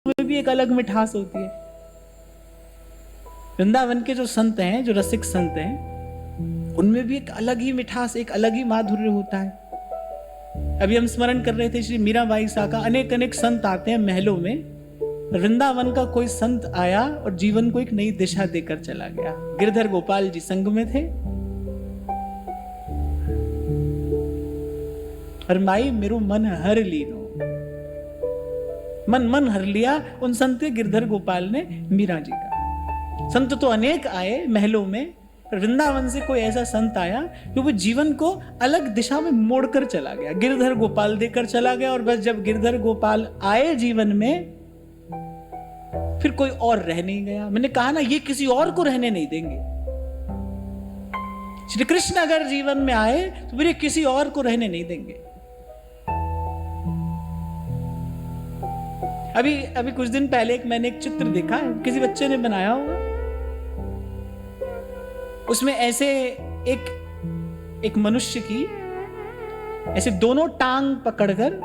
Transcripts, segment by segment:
में भी एक अलग मिठास होती है। वृंदावन के जो संत हैं, जो रसिक संत हैं, उनमें भी एक अलग ही मिठास, एक अलग ही माधुर्य होता है। अभी हम स्मरण कर रहे थे श्री मीराबाई सा का। अनेक अनेक संत आते हैं महलों में। वृंदावन का कोई संत आया और जीवन को एक नई दिशा देकर चला गया। गिरधर गोपाल जी संग में थे और माई मेरो मन हर लीनो, मन हर लिया उन संत गिरधर गोपाल ने मीरा जी का। संत तो अनेक आए महलों में, वृंदावन से कोई ऐसा संत आया कि वो जीवन को अलग दिशा में मोड़कर चला गया, गिरधर गोपाल देकर चला गया। और बस जब गिरधर गोपाल आए जीवन में, फिर कोई और रह नहीं गया। मैंने कहा ना, ये किसी और को रहने नहीं देंगे। श्री कृष्ण अगर जीवन में आए तो फिर ये किसी और को रहने नहीं देंगे। अभी कुछ दिन पहले मैंने एक चित्र देखा, किसी बच्चे ने बनाया होगा। उसमें ऐसे एक मनुष्य की ऐसे दोनों टांग पकड़कर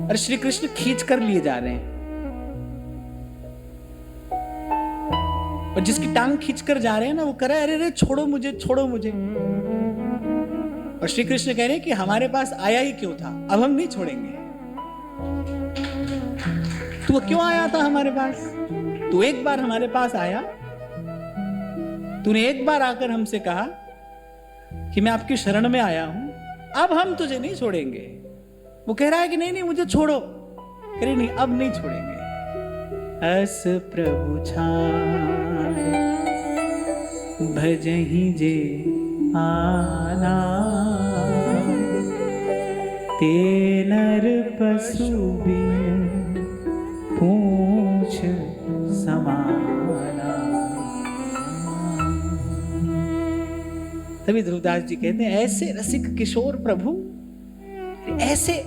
और श्री कृष्ण खींच कर लिए जा रहे हैं, और जिसकी टांग खींचकर जा रहे हैं ना, वो कह रहा है अरे अरे छोड़ो मुझे, छोड़ो मुझे। और श्री कृष्ण कह रहे हैं कि हमारे पास आया ही क्यों था, अब हम नहीं छोड़ेंगे। तू क्यों आया था हमारे पास? तू एक बार हमारे पास आया, तूने एक बार आकर हमसे कहा कि मैं आपकी शरण में आया हूं, अब हम तुझे नहीं छोड़ेंगे। वो कह रहा है कि नहीं नहीं मुझे छोड़ो। कह रहे नहीं, अब नहीं छोड़ेंगे। अस प्रभु छाड़ भजहि जे आना, ते नर पशु बिन पूछ समाना। तभी ध्रुवदास जी कहते हैं, ऐसे रसिक किशोर प्रभु, ऐसे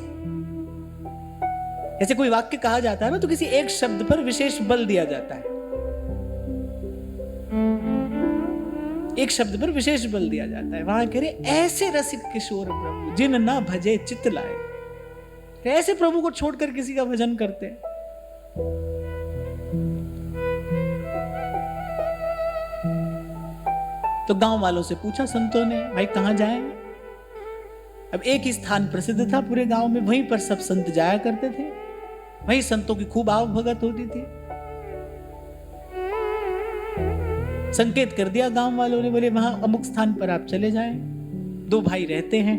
कोई वाक्य कहा जाता है ना, तो किसी एक शब्द पर विशेष बल दिया जाता है। एक शब्द पर विशेष बल दिया जाता है। वहां कह रहे ऐसे रसिक किशोर प्रभु, जिन ना भजे चित लाए। ऐसे प्रभु को छोड़कर किसी का भजन करते हैं। तो गांव वालों से पूछा संतों ने, भाई कहां जाएं? अब एक ही स्थान प्रसिद्ध था पूरे गांव में, वहीं पर सब संत जाया करते थे, वहीं संतों की खूब आव भगत होती थी। संकेत कर दिया गांव वालों ने, बोले वहां अमुक स्थान पर आप चले जाएं, 2 भाई रहते हैं,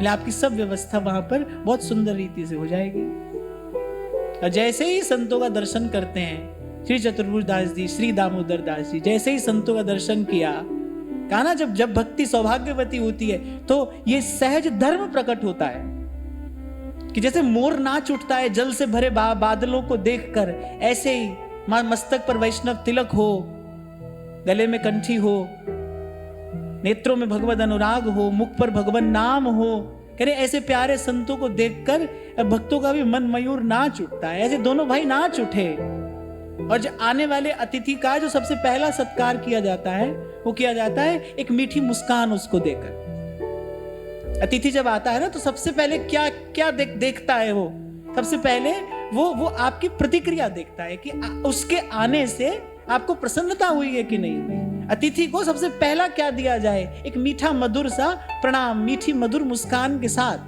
आपकी सब व्यवस्था वहां पर बहुत सुंदर रीति से हो जाएगी। और जैसे ही संतों का दर्शन करते हैं, श्री चतुर्भुज दास जी, श्री दामोदर दास जी, जैसे ही संतों का दर्शन किया, कहा ना जब भक्ति सौभाग्यवती होती है तो ये सहज धर्म प्रकट होता है कि जैसे मोर नाच उठता है जल से भरे बादलों को देखकर, ऐसे ही मस्तक पर वैष्णव तिलक हो, गले में कंठी हो, नेत्रों में भगवद अनुराग हो, मुख पर भगवान नाम हो। कह रहे ऐसे प्यारे संतों को देखकर भक्तों का भी मन मयूर नाच उठता है। ऐसे दोनों भाई नाच उठे। और जो आने वाले अतिथि का जो सबसे पहला सत्कार किया जाता है, वो किया जाता है एक मीठी मुस्कान उसको देकर। अतिथि जब आता है ना, तो सबसे पहले क्या देखता है वो? सबसे पहले वो आपकी प्रतिक्रिया देखता है कि उसके आने से आपको प्रसन्नता हुई है कि नहीं हुई। अतिथि को सबसे पहला क्या दिया जाए? एक मीठा मधुर सा प्रणाम, मीठी मधुर मुस्कान के साथ।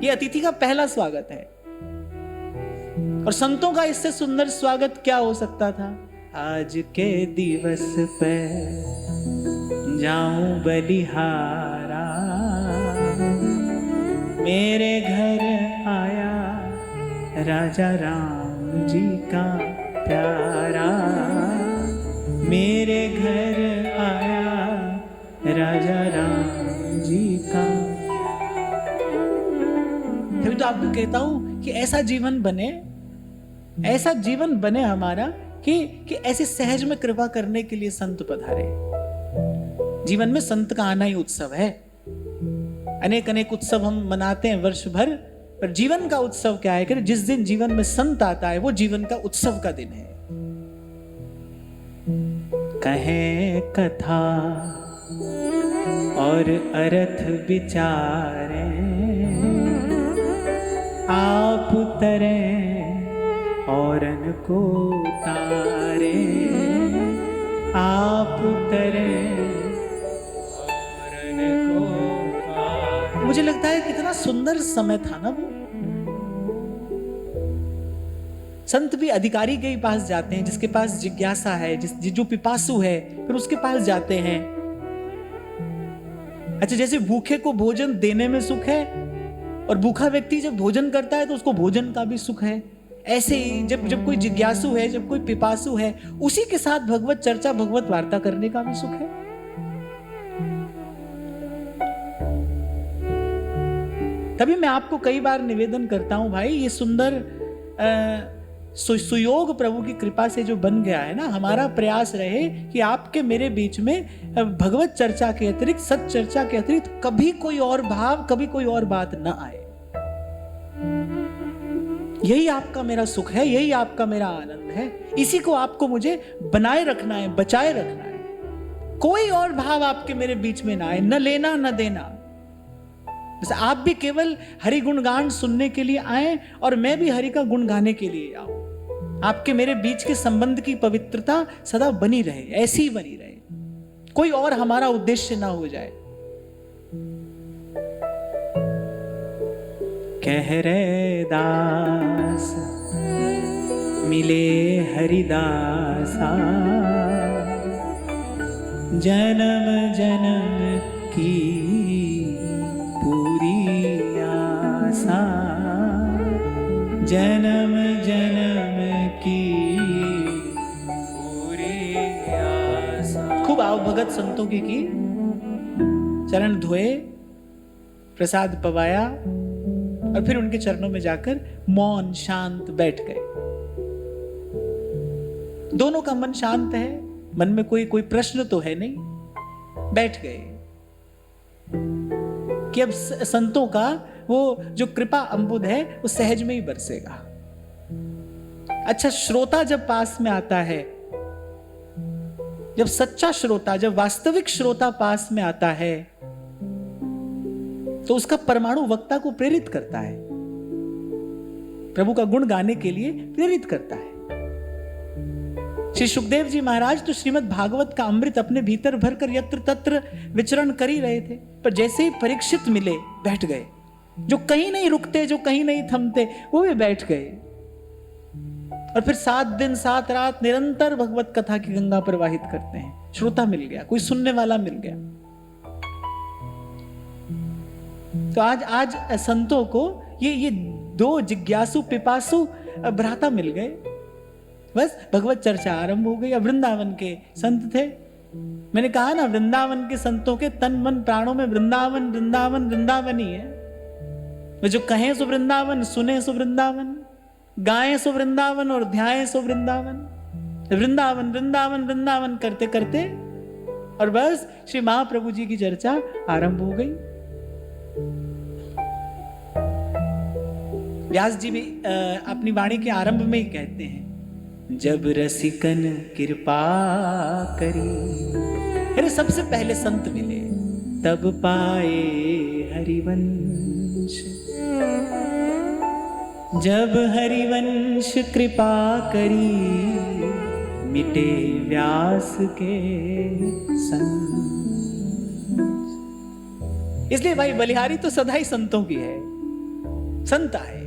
ये अतिथि का पहला स्वागत है। और संतों का इससे सुंदर स्वागत क्या हो सकता था? आज के दिवस पे जाऊं बलिहारा, मेरे घर आया राजा राम जी का प्यारा, मेरे घर आया राजा राम जी का। तभी तो आपको कहता हूं कि ऐसा जीवन बने हमारा कि ऐसे सहज में कृपा करने के लिए संत पधारे। जीवन में संत का आना ही उत्सव है। अनेक अनेक उत्सव हम मनाते हैं वर्ष भर, पर जीवन का उत्सव क्या है कि जिस दिन जीवन में संत आता है, वो जीवन का उत्सव का दिन है। कहे कथा और अर्थ विचारे, आप आप तरें औरन को तारे, आप तरें औरन को तारे। मुझे लगता है कितना सुंदर समय था ना वो। संत भी अधिकारी के ही पास जाते हैं, जिसके पास जिज्ञासा है, जो पिपासु है, फिर उसके पास जाते हैं। अच्छा, जैसे भूखे को भोजन देने में सुख है, और भूखा व्यक्ति जब भोजन करता है तो उसको भोजन का भी सुख है, ऐसे ही जब कोई जिज्ञासु है, जब कोई पिपासु है, उसी के साथ भगवत चर्चा, भगवत वार्ता करने का भी सुख है। तभी मैं आपको कई बार निवेदन करता हूं, भाई ये सुंदर सुयोग प्रभु की कृपा से जो बन गया है ना, हमारा प्रयास रहे कि आपके मेरे बीच में भगवत चर्चा के अतिरिक्त, सत चर्चा के अतिरिक्त कभी कोई और भाव, कभी कोई और बात न आए। यही आपका मेरा सुख है, यही आपका मेरा आनंद है। इसी को आपको मुझे बनाए रखना है, बचाए रखना है। कोई और भाव आपके मेरे बीच में ना आए, न लेना न देना। बस आप भी केवल हरि गुणगान सुनने के लिए आए, और मैं भी हरि का गुण गाने के लिए आऊं। आपके मेरे बीच के संबंध की पवित्रता सदा बनी रहे, ऐसी ही बनी रहे, कोई और हमारा उद्देश्य ना हो जाए। कह रे दास मिले हरिदासा, जन्म जन्म की पूरी आशा, जन्म जन्म की पूरी आशा। खूब आवभगत संतों की चरण धोए, प्रसाद पवाया, और फिर उनके चरणों में जाकर मौन शांत बैठ गए। दोनों का मन शांत है, मन में कोई प्रश्न तो है नहीं, बैठ गए कि अब संतों का वो जो कृपा अम्बुद है वो सहज में ही बरसेगा। अच्छा, श्रोता जब पास में आता है, जब सच्चा श्रोता, जब वास्तविक श्रोता पास में आता है, तो उसका परमाणु वक्ता को प्रेरित करता है, प्रभु का गुण गाने के लिए प्रेरित करता है। श्री सुखदेव जी महाराज तो श्रीमद् भागवत का अमृत अपने भीतर भरकर यत्र तत्र विचरण कर ही रहे थे, पर जैसे ही परीक्षित मिले बैठ गए। जो कहीं नहीं रुकते, जो कहीं नहीं थमते, वो भी बैठ गए। और फिर 7 दिन 7 रात निरंतर भगवत कथा की गंगा प्रवाहित करते हैं। श्रोता मिल गया, कोई सुनने वाला मिल गया। तो आज संतों को ये 2 जिज्ञासु पिपासु भ्राता मिल गए। बस भगवत चर्चा आरंभ हो गई। अब वृंदावन के संत थे, मैंने कहा ना, वृंदावन के संतों के तन मन प्राणों में वृंदावन वृंदावन वृंदावन ही है। वे जो कहें सो वृंदावन, सुने सो वृंदावन, गाएं सो वृंदावन और ध्याएं सो वृंदावन। वृंदावन वृंदावन वृंदावन करते करते और बस श्री महाप्रभु जी की चर्चा आरंभ हो गई। व्यास जी भी अपनी वाणी के आरंभ में ही कहते हैं, जब रसिकन कृपा करी। अरे सबसे पहले संत मिले, तब पाए हरिवंश। जब हरिवंश कृपा करी, मिटे व्यास के संग। इसलिए भाई बलिहारी तो सदा ही संतों की है, संता है।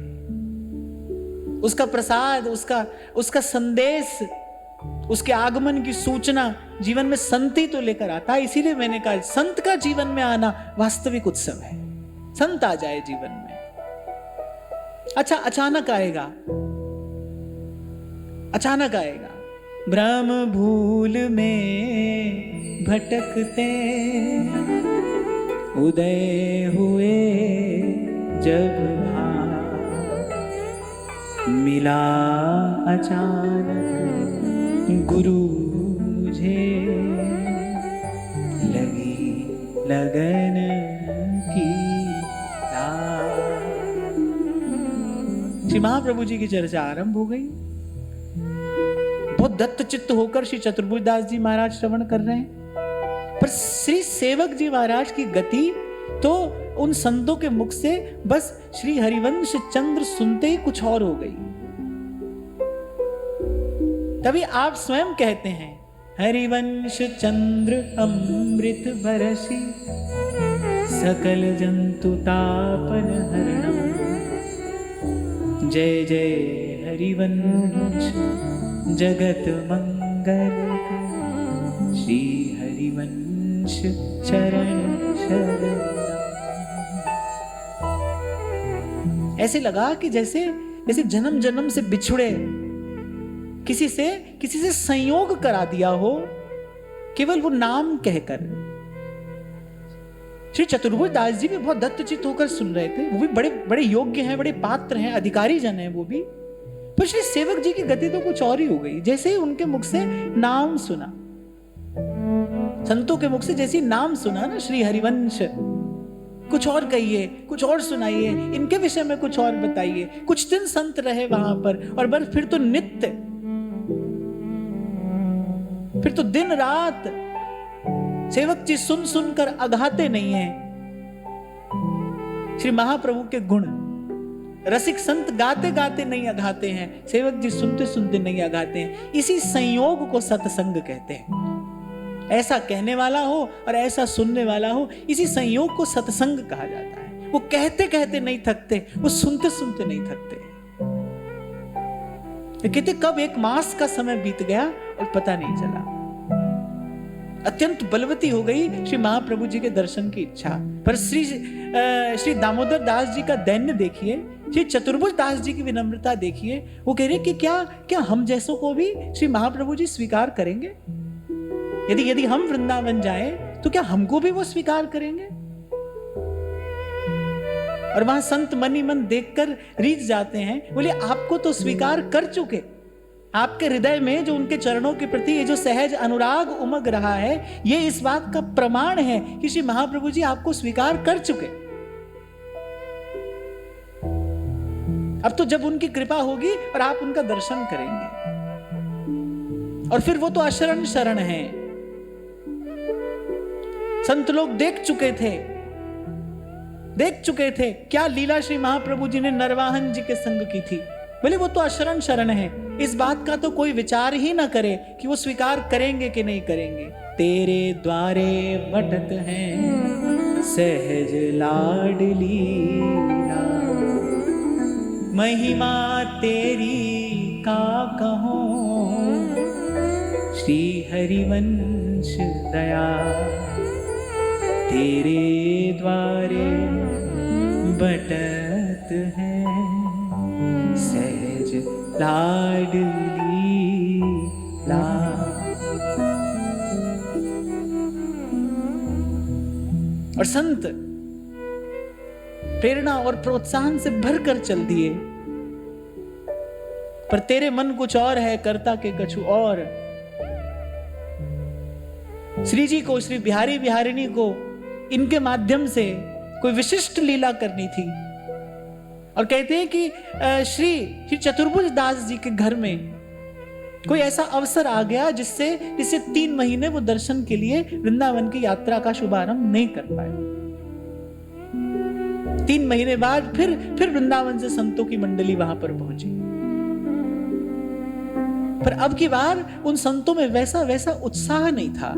उसका प्रसाद, उसका संदेश, उसके आगमन की सूचना जीवन में संत ही तो लेकर आता है। इसीलिए मैंने कहा संत का जीवन में आना वास्तविक उत्सव है। संत आ जाए जीवन में। अच्छा, अचानक आएगा, अचानक आएगा। भ्रम भूल में भटकते उदय हुए जब मिला अचानक गुरु मुझे, लगी लगन की श्री महाप्रभु जी की चर्चा आरंभ हो गई। बहुत दत्त चित्त होकर श्री चतुर्भुजदास जी महाराज श्रवण कर रहे हैं, पर श्री सेवक जी महाराज की गति तो उन संतों के मुख से बस श्री हरिवंश चंद्र सुनते ही कुछ और हो गई। तभी आप स्वयं कहते हैं, हरिवंश चंद्र अमृत बरसी सकल जंतु तापन हरणम। जय जय हरिवंश जगत मंगल श्री हरिवंश चरण शरण। ऐसे लगा कि जैसे जन्म जन्म से बिछुड़े किसी से संयोग करा दिया हो, केवल वो नाम कहकर। श्री चतुर्भुज दास जी भी बहुत दत्तचित्त होकर सुन रहे थे। वो भी बड़े बड़े योग्य हैं, बड़े पात्र हैं, अधिकारी जन हैं वो भी। पर श्री सेवक जी की गति तो कुछ और ही हो गई। जैसे ही उनके मुख से नाम सुना, संतों के मुख से जैसे नाम सुना ना, श्री हरिवंश, कुछ और कहिए, कुछ और सुनाइए, इनके विषय में कुछ और बताइए। कुछ दिन संत रहे वहां पर, और बस फिर तो नित्य, फिर तो दिन रात सेवक जी सुन सुनकर अघाते नहीं हैं श्री महाप्रभु के गुण। रसिक संत गाते गाते नहीं अघाते हैं, सेवक जी सुनते सुनते नहीं अघाते हैं। इसी संयोग को सत्संग कहते हैं। ऐसा कहने वाला हो और ऐसा सुनने वाला हो, इसी संयोग को सत्संग कहा जाता है। वो कहते कहते नहीं थकते, वो सुनते सुनते नहीं थकते। कहते कब एक मास का समय बीत गया और पता नहीं चला। अत्यंत बलवती हो गई श्री महाप्रभु जी के दर्शन की इच्छा। पर श्री दामोदर दास जी का दैन्य देखिए, श्री चतुर्भुज दास जी की विनम्रता देखिए। वो कह रहे कि क्या हम जैसों को भी श्री महाप्रभु जी स्वीकार करेंगे? यदि हम वृंदावन जाएं तो क्या हमको भी वो स्वीकार करेंगे? और वहां संत मन ही मन देखकर रीझ जाते हैं। बोले आपको तो स्वीकार कर चुके। आपके हृदय में जो उनके चरणों के प्रति ये जो सहज अनुराग उमग रहा है, ये इस बात का प्रमाण है कि श्री महाप्रभु जी आपको स्वीकार कर चुके। अब तो जब उनकी कृपा होगी और आप उनका दर्शन करेंगे, और फिर वो तो अशरण शरण है। संत लोग देख चुके थे क्या लीला श्री महाप्रभु जी ने नरवाहन जी के संग की थी। बोले वो तो अशरण शरण है, इस बात का तो कोई विचार ही ना करे कि वो स्वीकार करेंगे कि नहीं करेंगे। तेरे द्वारे बटत हैं सहज लाडली, महिमा तेरी का कहूं श्री हरिवंश दया। तेरे द्वारे बटत हैं सहज लाडली ला। और संत प्रेरणा और प्रोत्साहन से भरकर चल दिए। पर तेरे मन कुछ और है, करता के कछु और। श्री जी को, श्री बिहारी बिहारिणी को इनके माध्यम से कोई विशिष्ट लीला करनी थी। और कहते हैं कि श्री चतुर्भुज दास जी के घर में कोई ऐसा अवसर आ गया जिससे 3 महीने वो दर्शन के लिए वृंदावन की यात्रा का शुभारंभ नहीं कर पाए। 3 महीने बाद फिर वृंदावन से संतों की मंडली वहां पर पहुंची। पर अब की बार उन संतों में वैसा उत्साह नहीं था।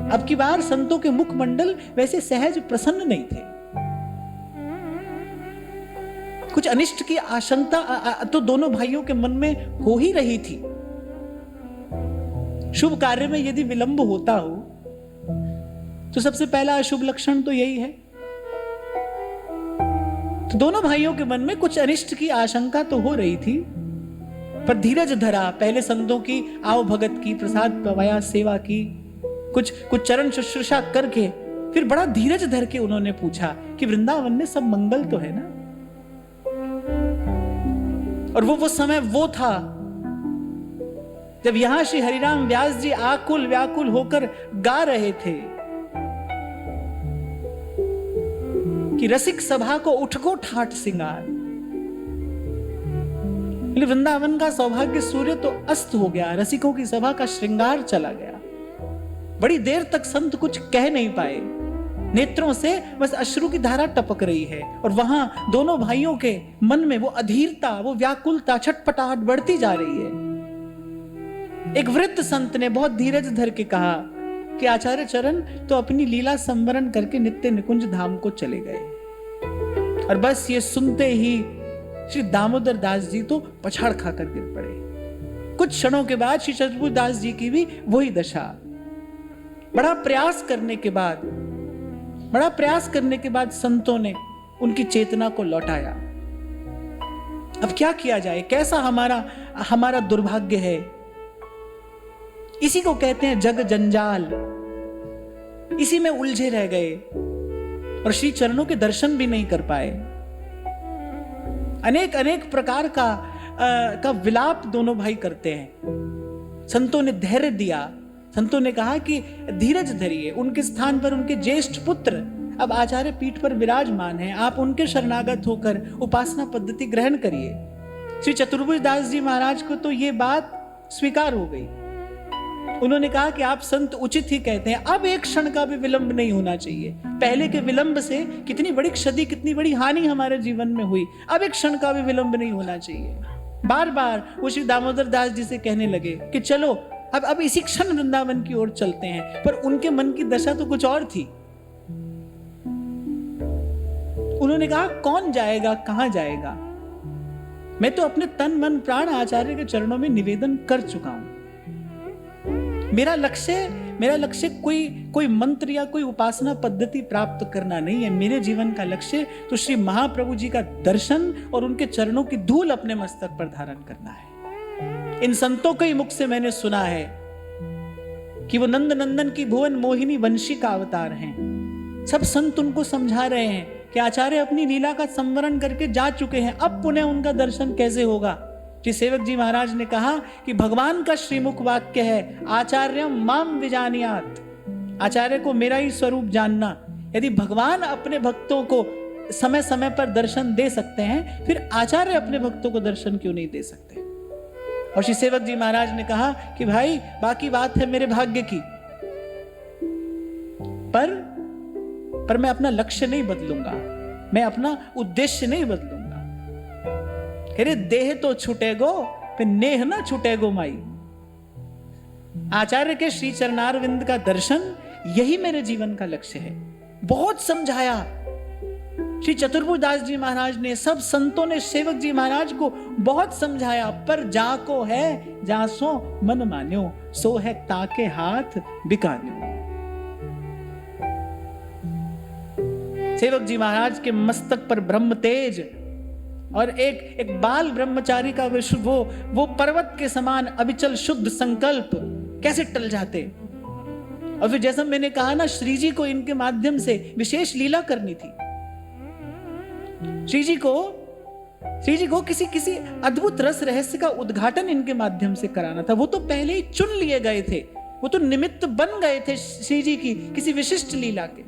अब की बार संतों के मुखमंडल वैसे सहज प्रसन्न नहीं थे। कुछ अनिष्ट की आशंका तो दोनों भाइयों के मन में हो ही रही थी। शुभ कार्य में यदि विलंब होता हो तो सबसे पहला अशुभ लक्षण तो यही है। तो दोनों भाइयों के मन में कुछ अनिष्ट की आशंका तो हो रही थी, पर धीरज धरा। पहले संतों की आव भगत की, प्रसाद पवाया, सेवा की, कुछ चरण शुश्रूषा करके फिर बड़ा धीरज धर के उन्होंने पूछा कि वृंदावन में सब मंगल तो है ना। और वो समय वो था जब यहां श्री हरिराम व्यास जी आकुल व्याकुल होकर गा रहे थे कि रसिक सभा को उठको ठाठ सिंगार। वृंदावन का सौभाग्य सूर्य तो अस्त हो गया, रसिकों की सभा का श्रृंगार चला गया। बड़ी देर तक संत कुछ कह नहीं पाए। नेत्रों से बस अश्रु की धारा टपक रही है। और वहां दोनों भाइयों के मन में वो अधीरता, वो व्याकुलता, छटपटाहट बढ़ती जा रही है। एक वृद्ध संत ने बहुत धीरज धर के कहा कि आचार्य चरण तो अपनी लीला संवरण करके नित्य निकुंज धाम को चले गए। और बस ये सुनते ही श्री दामोदर दास जी तो पछाड़ खाकर गिर पड़े। कुछ क्षणों के बाद श्री चतुर्भुज दास जी की भी वही दशा। बड़ा प्रयास करने के बाद संतों ने उनकी चेतना को लौटाया। अब क्या किया जाए, कैसा हमारा दुर्भाग्य है। इसी को कहते हैं जग जंजाल। इसी में उलझे रह गए और श्री चरणों के दर्शन भी नहीं कर पाए। अनेक प्रकार का विलाप दोनों भाई करते हैं। संतों ने धैर्य दिया। संतों ने कहा कि धीरज धरिए, उनके स्थान पर उनके ज्येष्ठ पुत्र अब आचार्य पीठ पर विराजमान हैं, आप उनके शरणागत होकर उपासना पद्धति ग्रहण करिए। श्री चतुर्भुज दास जी महाराज को तो ये बात स्वीकार हो गई। उन्होंने कहा कि आप संत उचित ही कहते हैं, अब एक क्षण का भी विलंब नहीं होना चाहिए। पहले के विलंब से कितनी बड़ी क्षति, कितनी बड़ी हानि हमारे जीवन में हुई, अब एक क्षण का भी विलंब नहीं होना चाहिए। बार बार वो श्री दामोदर दास जी से कहने लगे कि चलो अब इसी क्षण वृंदावन की ओर चलते हैं। पर उनके मन की दशा तो कुछ और थी। उन्होंने कहा कौन जाएगा, कहां जाएगा, मैं तो अपने तन मन प्राण आचार्य के चरणों में निवेदन कर चुका हूं। मेरा लक्ष्य कोई मंत्र या कोई उपासना पद्धति प्राप्त करना नहीं है। मेरे जीवन का लक्ष्य तो श्री महाप्रभु जी का दर्शन और उनके चरणों की धूल अपने मस्तक पर धारण करना है। इन संतों के मुख से मैंने सुना है कि वो नंद नंदन की भुवन मोहिनी वंशी का अवतार हैं। सब संत उनको समझा रहे हैं कि आचार्य अपनी लीला का संवरण करके जा चुके हैं, अब पुनः उनका दर्शन कैसे होगा। श्री सेवक जी महाराज ने कहा कि भगवान का श्रीमुख वाक्य है, आचार्यम माम विजानियात, आचार्य को मेरा ही स्वरूप जानना। यदि भगवान अपने भक्तों को समय समय पर दर्शन दे सकते हैं, फिर आचार्य अपने भक्तों को दर्शन क्यों नहीं दे सकते। और श्री सेवक जी महाराज ने कहा कि भाई बाकी बात है मेरे भाग्य की, पर मैं अपना लक्ष्य नहीं बदलूंगा, मैं अपना उद्देश्य नहीं बदलूंगा। अरे देह तो छूटेगो फिर नेह ना छूटेगो माई। आचार्य के श्री चरणारविंद का दर्शन यही मेरे जीवन का लक्ष्य है। बहुत समझाया श्री चतुर्भुज दास जी महाराज ने, सब संतों ने सेवक जी महाराज को बहुत समझाया, पर जाको है जासो मन मान्यो, सो है ताके हाथ बिकान्यो। सेवक जी महाराज के मस्तक पर ब्रह्म तेज और एक बाल ब्रह्मचारी का वो पर्वत के समान अविचल शुद्ध संकल्प कैसे टल जाते। और फिर जैसा मैंने कहा ना, श्री जी को इनके माध्यम से विशेष लीला करनी थी। श्री जी को किसी अद्भुत रस रहस्य का उद्घाटन इनके माध्यम से कराना था। वो तो पहले ही चुन लिए गए थे, वो तो निमित्त बन गए थे श्री जी की किसी विशिष्ट लीला के।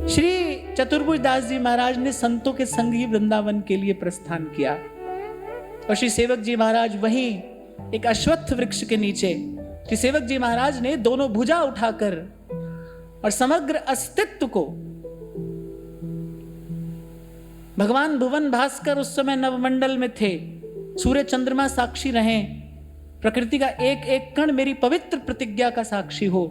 श्री चतुर्भुज दास जी महाराज ने संतों के संग ही वृंदावन के लिए प्रस्थान किया। और श्री सेवक जी महाराज वहीं एक अश्वत्थ वृक्ष के नीचे श्री सेवक जी महाराज ने दोनों भुजा उठाकर और समग्र अस्तित्व को, भगवान भुवन भास्कर उस समय नवमंडल में थे, सूर्य चंद्रमा साक्षी रहे, प्रकृति का एक एक कण मेरी पवित्र प्रतिज्ञा का साक्षी हो।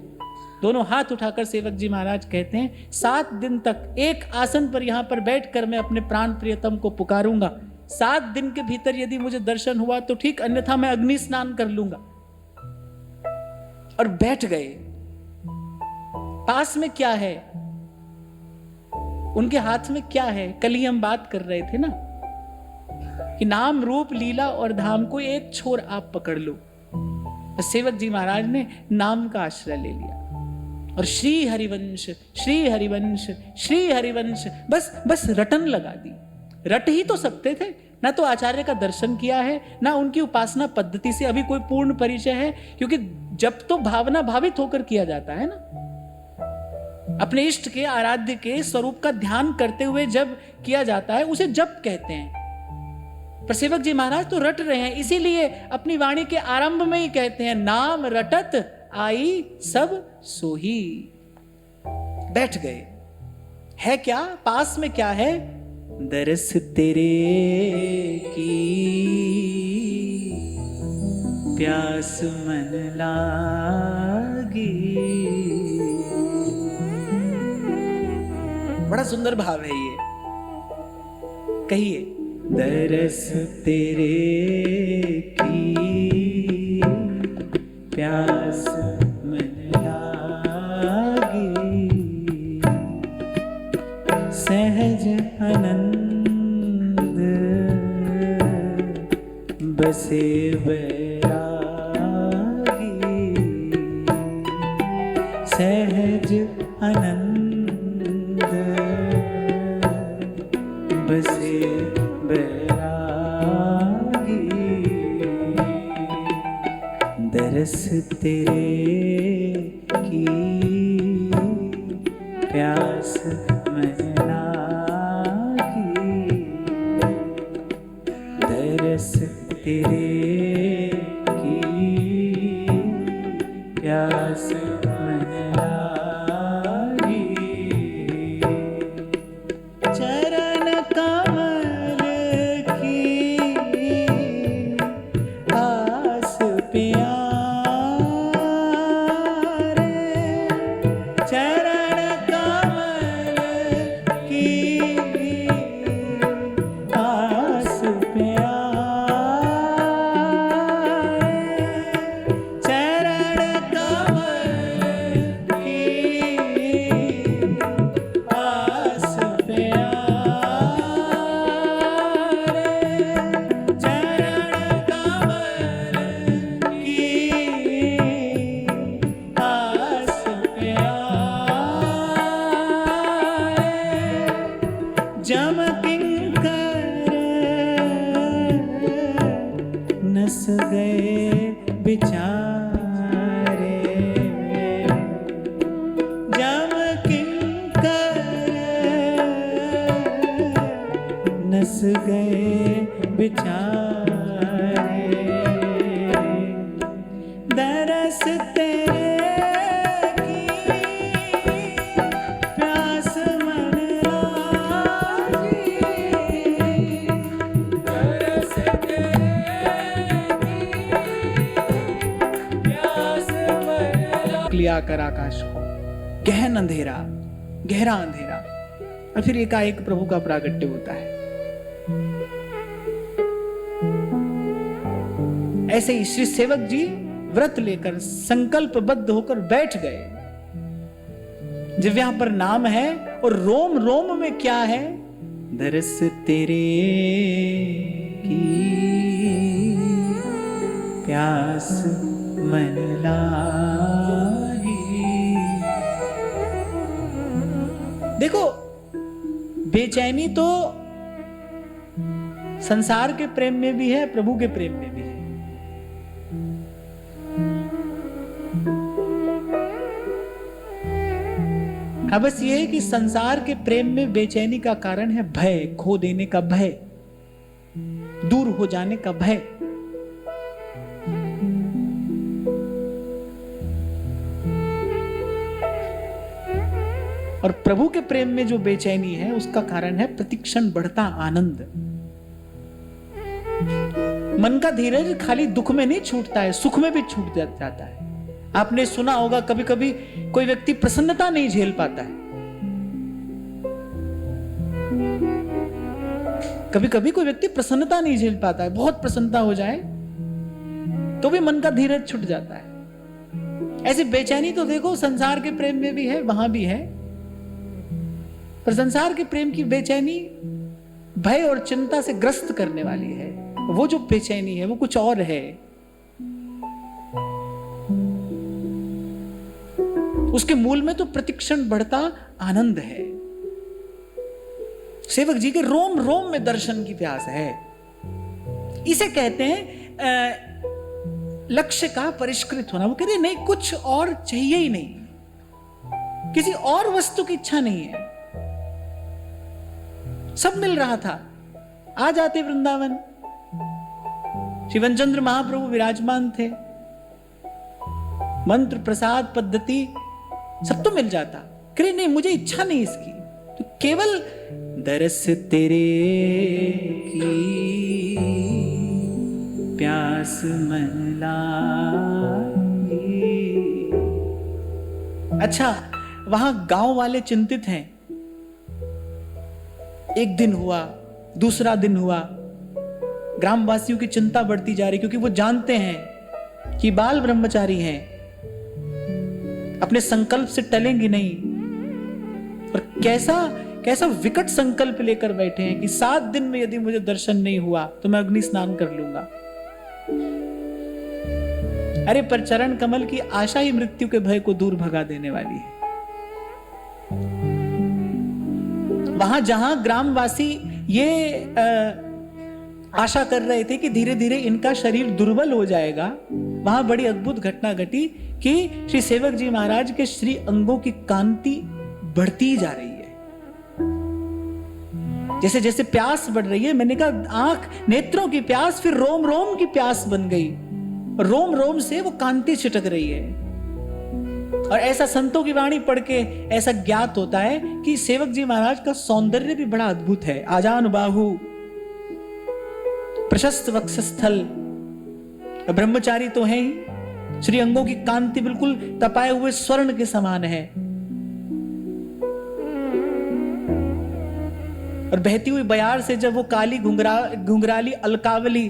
दोनों हाथ उठाकर सेवक जी महाराज कहते हैं, 7 दिन तक एक आसन पर यहां पर बैठकर मैं अपने प्राण प्रियतम को पुकारूंगा। 7 दिन के भीतर यदि मुझे दर्शन हुआ तो ठीक, अन्यथा मैं अग्नि स्नान कर लूंगा। और बैठ गए। पास में क्या है, उनके हाथ में क्या है। कल ही हम बात कर रहे थे ना कि नाम रूप लीला और धाम को एक छोर आप पकड़ लो। सेवक जी महाराज ने नाम का आश्रय ले लिया और श्री हरिवंश श्री हरिवंश श्री हरिवंश बस रटन लगा दी। रट ही तो सकते थे, ना तो आचार्य का दर्शन किया है, ना उनकी उपासना पद्धति से अभी कोई पूर्ण परिचय है, क्योंकि जब तो भावना भावित होकर किया जाता है ना, अपने इष्ट के आराध्य के स्वरूप का ध्यान करते हुए जब किया जाता है उसे जप कहते हैं। पर सेवक जी महाराज तो रट रहे हैं, इसीलिए अपनी वाणी के आरंभ में ही कहते हैं, नाम रटत आई सब सोही। बैठ गए। है क्या पास में, क्या है? दरस तेरे की प्यास मन लागी। बड़ा सुंदर भाव है ये, कहिए। दरस तेरे की प्यास मन लागी, सहज आनंद बसे बैरागी। सहज आनंद बसे बैरागी। दरस तेरे की प्यास मन लागी। दरस तेरे की प्यास मन लागी। चरण कमल की आस प्यारे। चरण कमल की आस प्यारे। चरण कमल की आस प्यारे। चरण कमल की आस प्यारे। जम किंकर नस गए बिचारे। जम किंकर नस गए बिचारे। दरस तेरे की प्यास मन लागी। दरस तेरे की प्यास मन लागी। लिया कर आकाश को, गहन अंधेरा, गहरा अंधेरा, और फिर एकाएक प्रभु का प्रागट्य होता है। ऐसे ही श्री सेवक जी व्रत लेकर संकल्पबद्ध होकर बैठ गए। जिव्या पर नाम है और रोम रोम में क्या है? दरस तेरे की प्यास मन लागी। देखो, बेचैनी तो संसार के प्रेम में भी है, प्रभु के प्रेम में भी है। हाँ, बस ये है कि संसार के प्रेम में बेचैनी का कारण है भय, खो देने का भय, दूर हो जाने का भय। और प्रभु के प्रेम में जो बेचैनी है उसका कारण है प्रतिक्षण बढ़ता आनंद। मन का धीरज खाली दुख में नहीं छूटता है, सुख में भी छूट जाता है। आपने सुना होगा कभी कभी कोई व्यक्ति प्रसन्नता नहीं झेल पाता है। कभी कभी कोई व्यक्ति प्रसन्नता नहीं झेल पाता है, बहुत प्रसन्नता हो जाए तो भी मन का धीरज छूट जाता है। ऐसी बेचैनी तो देखो संसार के प्रेम में भी है, वहां भी है। पर संसार के प्रेम की बेचैनी भय और चिंता से ग्रस्त करने वाली है। वो जो बेचैनी है वो कुछ और है। उसके मूल में तो प्रतिक्षण बढ़ता आनंद है। सेवक जी के रोम रोम में दर्शन की प्यास है। इसे कहते हैं लक्ष्य का परिष्कृत होना। वो कहते हैं नहीं, कुछ और चाहिए ही नहीं, किसी और वस्तु की इच्छा नहीं है। सब मिल रहा था, आ जाते वृंदावन। शिवनचंद्र महाप्रभु विराजमान थे, मंत्र, प्रसाद, पद्धति सब तो मिल जाता। करे नहीं, मुझे इच्छा नहीं इसकी, तो केवल दरस तेरे की प्यास मन लागी। अच्छा, वहां गांव वाले चिंतित हैं। एक दिन हुआ, दूसरा दिन हुआ, ग्रामवासियों की चिंता बढ़ती जा रही, क्योंकि वो जानते हैं कि बाल ब्रह्मचारी हैं, अपने संकल्प से टलेंगी नहीं। और कैसा विकट संकल्प लेकर बैठे हैं कि 7 दिन में यदि मुझे दर्शन नहीं हुआ तो मैं अग्नि स्नान कर लूंगा। अरे पर चरण कमल की आशा ही मृत्यु के भय को दूर भगा देने वाली है। वहां जहां ग्रामवासी ये आशा कर रहे थे कि धीरे धीरे इनका शरीर दुर्बल हो जाएगा, वहां बड़ी अद्भुत घटना घटी कि श्री सेवक जी महाराज के श्री अंगों की कांति बढ़ती जा रही है। जैसे जैसे प्यास बढ़ रही है, मैंने कहा आंख नेत्रों की प्यास फिर रोम रोम की प्यास बन गई, रोम रोम से वो कांति छिटक रही है। और ऐसा संतों की वाणी पढ़ के ऐसा ज्ञात होता है कि सेवक जी महाराज का सौंदर्य भी बड़ा अद्भुत है। आजान बाहु, प्रशस्त वक्षस्थल, ब्रह्मचारी तो है ही, श्री अंगों की कांति बिल्कुल तपाए हुए स्वर्ण के समान है। और बहती हुई बयार से जब वो काली घुंघराली अलकावली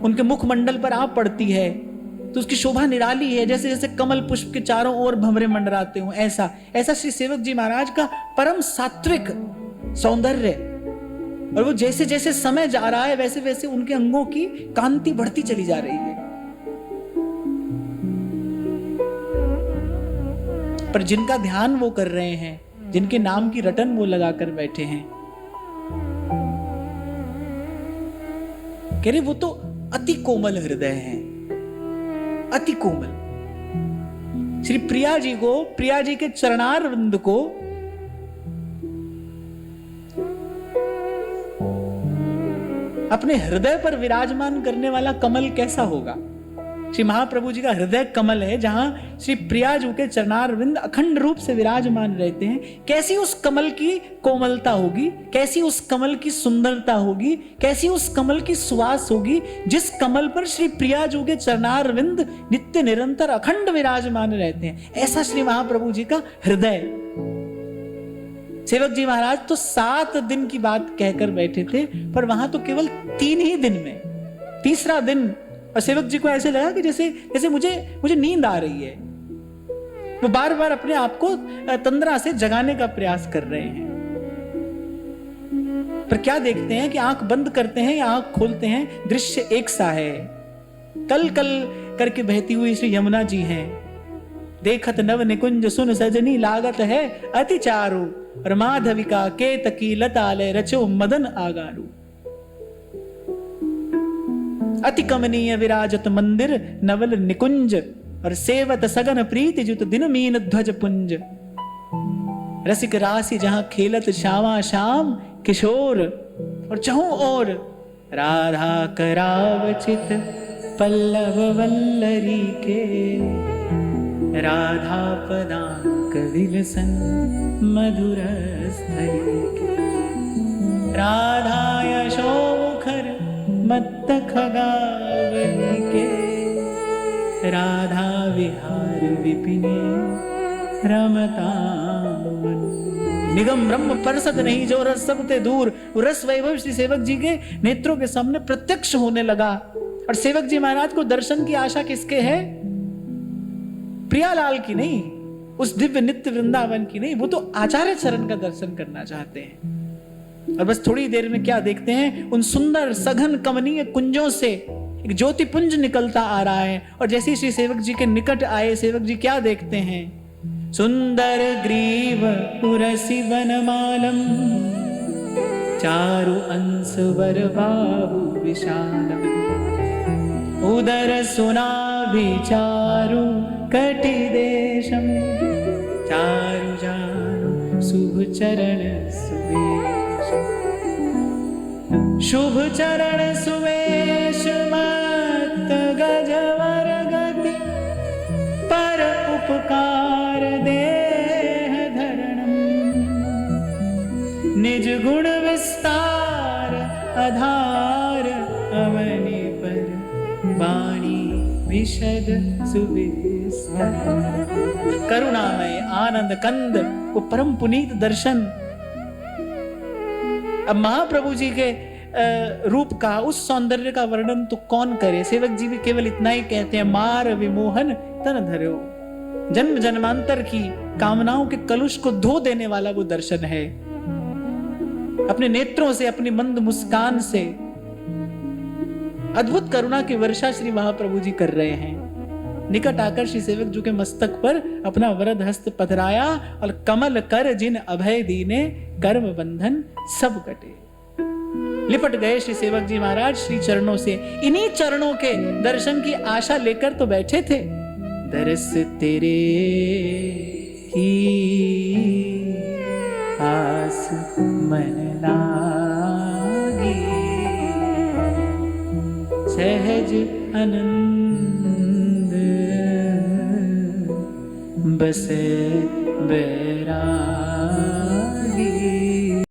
उनके मुखमंडल पर आ पड़ती है तो उसकी शोभा निराली है, जैसे जैसे कमल पुष्प के चारों ओर भंवरे मंडराते हो। ऐसा श्री सेवक जी महाराज का परम सात्विक सौंदर्य। और वो जैसे जैसे समय जा रहा है वैसे वैसे उनके अंगों की कांति बढ़ती चली जा रही है। पर जिनका ध्यान वो कर रहे हैं, जिनके नाम की रटन वो लगाकर बैठे हैं, कह रहे वो तो अति कोमल हृदय है, अति कोमल। श्री प्रिया जी को, प्रिया जी के चरणारविंद को अपने हृदय पर विराजमान करने वाला कमल कैसा होगा। श्री महाप्रभु जी का हृदय कमल है, जहां श्री प्रिया जी के चरणारविंद अखंड रूप से विराजमान रहते हैं। कैसी उस कमल की कोमलता होगी, कैसी उस कमल की सुंदरता होगी, कैसी उस कमल की सुवास होगी, जिस कमल पर श्री प्रिया जी के चरणारविंद नित्य निरंतर अखंड विराजमान रहते हैं। ऐसा श्री महाप्रभु जी का हृदय। सेवक जी महाराज तो 7 दिन की बात कहकर बैठे थे, पर वहां तो केवल 3 ही दिन में, तीसरा दिन, और सेवक जी को ऐसे लगा कि जैसे मुझे नींद आ रही है। वो बार बार अपने आप को तंद्रा से जगाने का प्रयास कर रहे हैं। पर क्या देखते हैं कि आंख बंद करते हैं या आंख खोलते हैं, दृश्य एक सा है। कल कल करके बहती हुई श्री यमुना जी हैं। देखत नव निकुंज सुन सजनी लागत है अति चारु, और माधविका केतकी लतालय रचो मदन आगारू। अति कमनीय विराजत मंदिर नवल निकुंज, और सेवत सगन प्रीति जुत दिन मीन ध्वज पुंज। रसिक राशि जहां खेलत श्यामा श्याम किशोर, और चहु और राधा करावचित पल्लव वल्लरी के। राधा पदांक विलसन मधुर स्थली के। राधा यशो मुखर मत्त खगावली के। राधा विहार विपिने रमता निगम ब्रह्म परसत नहीं, जो रस सबते दूर। रस वैभव श्री सेवक जी के नेत्रों के सामने प्रत्यक्ष होने लगा। और सेवक जी महाराज को दर्शन की आशा किसके है? प्रियालाल की नहीं, उस दिव्य नित्य वृंदावन की नहीं, वो तो आचार्य चरण का दर्शन करना चाहते हैं। और बस थोड़ी देर में क्या देखते हैं, उन सुंदर सघन कमनीय कुंजों से एक ज्योति पुंज निकलता आ रहा है। और जैसे ही श्री सेवक जी के निकट आए, सेवक जी क्या देखते हैं? सुंदर ग्रीव उरसी वनमालम, चारु अंश वर बाहु विशालम। उदर सुनाभि चारु कटि देशम, चारु जानु शुभ चरण सुवेश। शुभ चरण सुवेश मत गजवर गति, गुण विस्तार आधार अवनि पर वाणी विशद सुविस्तर। करुणामय आनंद कंद वो परम पुनीत दर्शन। अब महाप्रभु जी के रूप का, उस सौंदर्य का वर्णन तो कौन करे। सेवक जी भी केवल इतना ही कहते हैं, मार विमोहन तन धरो। जन्म जन्मांतर की कामनाओं के कलुष को धो देने वाला वो दर्शन है। अपने नेत्रों से, अपनी मंद मुस्कान से अद्भुत करुणा की वर्षा श्री महाप्रभु जी कर रहे हैं। निकट आकर श्री सेवक जी के मस्तक पर अपना वरद हस्त पथराया और कमल कर जिन अभय दीने, कर्म बंधन सब कटे। लिपट गए श्री सेवक जी महाराज श्री चरणों से। इन्हीं चरणों के दर्शन की आशा लेकर तो बैठे थे। दरस तेरे की आस मन लागी, सहज आनंद बसे बैरागी।